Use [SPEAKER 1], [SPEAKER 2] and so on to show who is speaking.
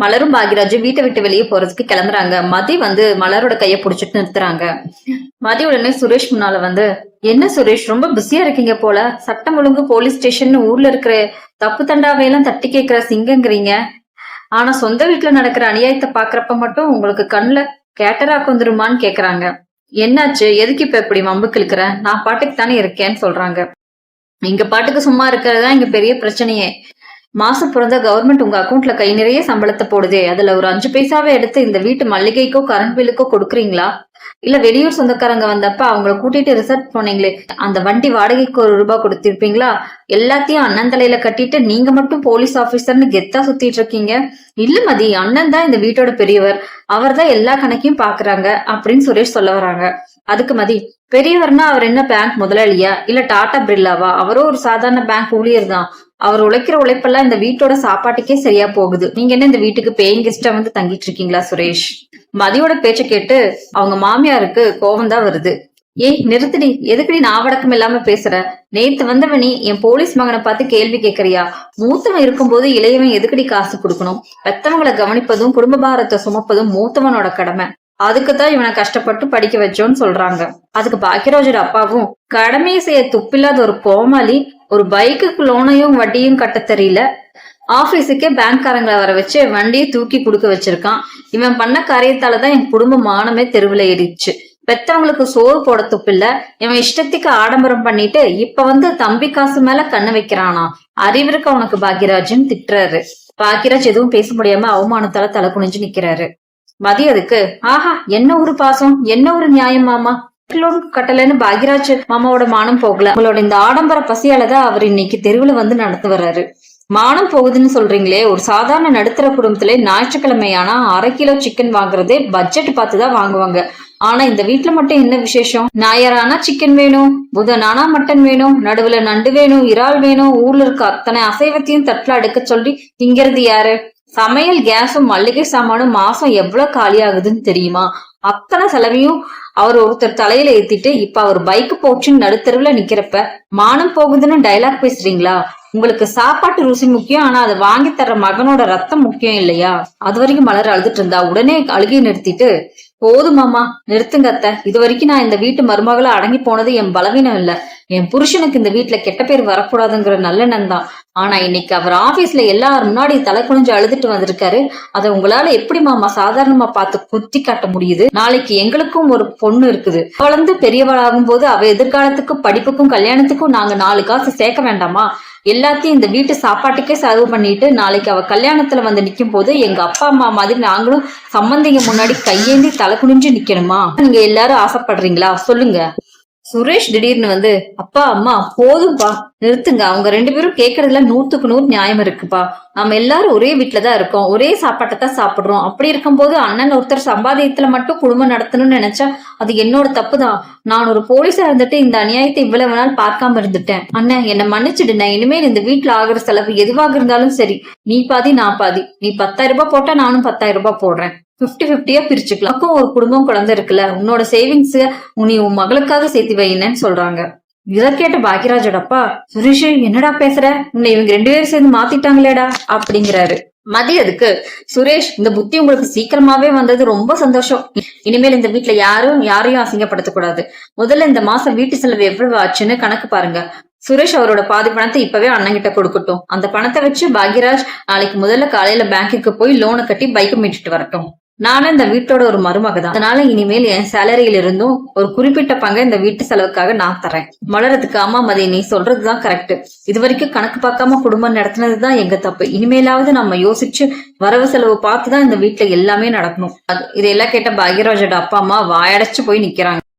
[SPEAKER 1] மலரும் பாக்யராஜும் வீட்டை விட்டு வெளியே போறதுக்கு கிளம்புறாங்க. மதி வந்து மலரோட கைய புடிச்சிட்டு நிறுத்துறாங்க. மதி உடனே சுரேஷ் முன்னால வந்து, என்ன சுரேஷ் ரொம்ப பிஸியா இருக்கீங்க போல, சட்டம் ஒழுங்கு போலீஸ் ஸ்டேஷன் ஊர்ல இருக்கிற தப்பு தண்டாவையெல்லாம் தட்டி கேட்கிற சிங்கங்கிறீங்க. ஆனா சொந்த வீட்டுல நடக்கிற அநியாயத்தை பாக்குறப்ப மட்டும் உங்களுக்கு கண்ணுல கேட்டராக்கு வந்துருமான்னு கேக்குறாங்க. என்னாச்சு, எதுக்கு இப்ப இப்படி வம்புக்கு இழுக்கிற, நான் பாட்டுக்கு தானே இருக்கேன்னு சொல்றாங்க. இங்க பாட்டுக்கு சும்மா இருக்கிறதா இங்க பெரிய பிரச்சனையே. மாசம் பிறந்த கவர்மெண்ட் உங்க அக்கௌண்ட்ல கை நிறைய சம்பளத்தை போடுதே, அதுல ஒரு 5 பைசாவே எடுத்து இந்த வீட்டு மல்லிகைக்கோ கரண்ட் பில்லுக்கோ கொடுக்குறீங்களா? இல்ல வெளியூர் சொந்தக்காரங்க வந்தப்ப அவங்கள கூட்டிட்டு ரிசர்ட் போனீங்களே, அந்த வண்டி வாடகைக்கு 1 ரூபாய் கொடுத்திருப்பீங்களா? எல்லாத்தையும் அண்ணன் தலையில கட்டிட்டு நீங்க மட்டும் போலீஸ் ஆபீசர்னு கெத்தா சுத்திட்டு இருக்கீங்க. இல்ல மதி, அண்ணன் தான் இந்த வீட்டோட பெரியவர், அவர் தான் எல்லா கணக்கையும் பாக்குறாங்க அப்படின்னு சுரேஷ் சொல்ல வராங்க. அதுக்கு மதி, பெரியவர்னா அவர் என்ன பேங்க் முதலாளியா இல்ல டாடா பிர்லாவா? அவரும் ஒரு சாதாரண பேங்க் ஊழியர் தான். அவர் உழைக்கிற உழைப்பெல்லாம் இந்த வீட்டோட சாப்பாட்டுக்கே சரியா போகுது. நீங்க என்ன இந்த வீட்டுக்கு பேயிங் கெஸ்டா வந்து தங்கிட்டு இருக்கீங்களா சுரேஷ்? மதியோட பேச்ச கேட்டு அவங்க மாமியாருக்கு கோவம் தான் வருது. ஏய் நிறுத்தடி, எதுக்குடி நாவடக்கம் இல்லாம பேசுற? நேத்து வந்தவனி என் போலீஸ் மகனை பார்த்து கேள்வி கேட்கறியா? மூத்தவன் இருக்கும்போது இளையவன் எதுக்குடி காசு கொடுக்கணும்? பெத்தவங்களை கவனிப்பதும் குடும்ப பாரத்தை சுமப்பதும் மூத்தவனோட கடமை. அதுக்குதான் இவனை கஷ்டப்பட்டு படிக்க வச்சோன்னு சொல்றாங்க. அதுக்கு பாக்கியராஜோட அப்பாவும், கடமையை செய்ய துப்பில்லாத ஒரு கோமாளி, ஒரு பைக்குக்கு லோனையும் வட்டியும் கட்ட தெரியல, ஆபீஸுக்கே பேங்க்காரங்களை வர வச்சு வண்டியை தூக்கி கொடுக்க வச்சிருக்கான். இவன் பண்ண காரியத்தாலதான் என் குடும்ப மானமே தெருவுல ஏறிடுச்சு. பெத்தவங்களுக்கு சோறு போட துப்பில்ல, இவன் இஷ்டத்துக்கு ஆடம்பரம் பண்ணிட்டு இப்ப வந்து தம்பி காசு மேல கண்ணு வைக்கிறானா? அறிவிற்கு அவனுக்கு பாக்யராஜன் திட்டுறாரு. பாக்யராஜ் எதுவும் பேச முடியாம அவமானத்தால தலை குனிஞ்சு நிக்கிறாரு. மதியதுக்கு, ஆஹா என்ன ஒரு பாசம், என்ன ஒரு நியாயம் மாமா, லோன் கட்டலன்னு பாக்யராஜ் மாமாவோட மானம் போகல. உங்களோட இந்த ஆடம்பர பசியாலதான் அவர் இன்னைக்கு தெருவுல வந்து நடத்து வர்றாரு. மானம் போகுதுன்னு சொல்றீங்களே, ஒரு சாதாரண நடுத்தர குடும்பத்திலே ஞாயிற்றுக்கிழமையானா 1/2 கிலோ சிக்கன் வாங்குறதே பட்ஜெட் பார்த்துதான் வாங்குவாங்க. ஆனா இந்த வீட்டுல மட்டும் என்ன விசேஷம்? ஞாயிறானா சிக்கன் வேணும், புதனானா மட்டன் வேணும், நடுவுல நண்டு வேணும், இறால் வேணும். ஊர்ல இருக்க அத்தனை அசைவத்தையும் தட்டுல அடுக்க சொல்லி திங்கிறது யாரு? சமையல் கேஸும் மல்லிகை சாமானும் மாசம் எவ்வளவு காலி ஆகுதுன்னு தெரியுமா? அத்தனை செலவையும் அவர் ஒருத்தர் தலையில ஏத்திட்டு இப்ப அவர் பைக்கு போச்சுன்னு நடுத்தருவுல நிக்கிறப்ப மானம் போகுதுன்னு டைலாக் பேசுறீங்களா? உங்களுக்கு சாப்பாட்டு ருசி முக்கியம், ஆனா அதை வாங்கி தர்ற மகனோட ரத்தம் முக்கியம் இல்லையா? அது வரைக்கும் மலர் அழுதுட்டு இருந்தா. உடனே அழுகையை நிறுத்திட்டு, போதுமாமா நிறுத்துங்க அத்தை, இது வரைக்கும் நான் இந்த வீட்டு மருமகளை அடங்கி போனது என் பலவீனம் இல்ல, என் புருஷனுக்கு இந்த வீட்டுல கெட்ட பேர் வரக்கூடாதுங்கிற நல்லெண்ணம் தான். ஆனா இன்னைக்கு அவர் ஆபீஸ்ல எல்லாரும் முன்னாடி தலை குனிஞ்சு அழுதுட்டு வந்திருக்காரு. அதை உங்களால எப்படி மாமா சாதாரணமா பார்த்து குத்தி காட்ட முடியுது? நாளைக்கு எங்களுக்கும் ஒரு பொண்ணு இருக்குது. வளர்ந்து பெரியவளாகும் போது அவ எதிர்காலத்துக்கும் படிப்புக்கும் கல்யாணத்துக்கும் நாங்க 4 காசு சேர்க்க வேண்டாமா? எல்லாத்தையும் இந்த வீட்டு சாப்பாட்டுக்கே செலவு பண்ணிட்டு நாளைக்கு அவ கல்யாணத்துல வந்து நிக்கும் போது எங்க அப்பா அம்மா மாதிரி நாங்களும் சம்பந்திங்க முன்னாடி கையேந்தி தலை குனிஞ்சு நிக்கணுமா? நீங்க எல்லாரும் ஆசைப்படுறீங்களா சொல்லுங்க. சுரேஷ் திடீர்னு வந்து, அப்பா அம்மா போதும்பா நிறுத்துங்க, அவங்க 2 பேரும் கேக்குறதுல 100க்கு 100 நியாயம் இருக்குப்பா. நம்ம எல்லாரும் ஒரே வீட்டுலதான் இருக்கோம், ஒரே சாப்பாட்டை தான் சாப்பிடுறோம். அப்படி இருக்கும்போது அண்ணன் ஒருத்தர் சம்பாதியத்துல மட்டும் குடும்பம் நடத்தணும்னு நினைச்சா அது என்னோட தப்பு தான். நான் ஒரு போலீஸா இருந்துட்டு இந்த அநியாயத்தை இவ்வளவு நாள் பார்க்காம இருந்துட்டேன். அண்ணன் என்ன மன்னிச்சிடுன, இனிமேல் இந்த வீட்டுல ஆகுற செலவு எதுவாக இருந்தாலும் சரி, நீ பாதி நான் பாதி, நீ 10,000 ரூபாய் போட்டா நானும் 10,000 ரூபாய் போடுறேன், 50-50 பிரிச்சுக்கலாம். அப்போ ஒரு குடும்பம் குழந்தை இருக்குல்ல, உன்னோட சேவிங்ஸ் நீ உன் மகளுக்காக சேர்த்து வைன்னு சொல்றாங்க. இத கேட்ட பாக்யராஜோட அப்பா, சுரேஷ் என்னடா பேசுற, உன்னை இவங்க 2 பேரும் சேர்ந்து மாத்திட்டாங்களேடா அப்படிங்கிறாரு. மதியதுக்கு, சுரேஷ் இந்த புத்தி உங்களுக்கு சீக்கிரமாவே வந்தது ரொம்ப சந்தோஷம். இனிமேல் இந்த வீட்டுல யாரையும் அசிங்கப்படுத்தக்கூடாது. முதல்ல இந்த மாசம் வீட்டு செலவு எவ்வளவு ஆச்சுன்னு கணக்கு பாருங்க. சுரேஷ் அவரோட பாதி பணத்தை இப்பவே அண்ணங்கிட்ட கொடுக்கட்டும். அந்த பணத்தை வச்சு பாக்யராஜ் நாளைக்கு முதல்ல காலையில பேங்குக்கு போய் லோனை கட்டி பைக்கை மீட்டுட்டு வரட்டும். நானும் இந்த வீட்டோட ஒரு மருமக தான், அதனால இனிமேல் என் சேலரியில இருந்தும் ஒரு குறிப்பிட்ட பங்கை இந்த வீட்டு செலவுக்காக நான் தரேன். மலரத்துக்கு, ஆமா மதி நீ சொல்றதுதான் கரெக்ட், இது வரைக்கும் கணக்கு பார்க்காம குடும்பம் நடத்தினதுதான் எங்க தப்பு. இனிமேலாவது நம்ம யோசிச்சு வரவு செலவு பார்த்துதான் இந்த வீட்டுல எல்லாமே நடக்கணும். இதையெல்லாம் கேட்ட பாக்யராஜோட அப்பா அம்மா வாயடைச்சு போய் நிக்கிறாங்க.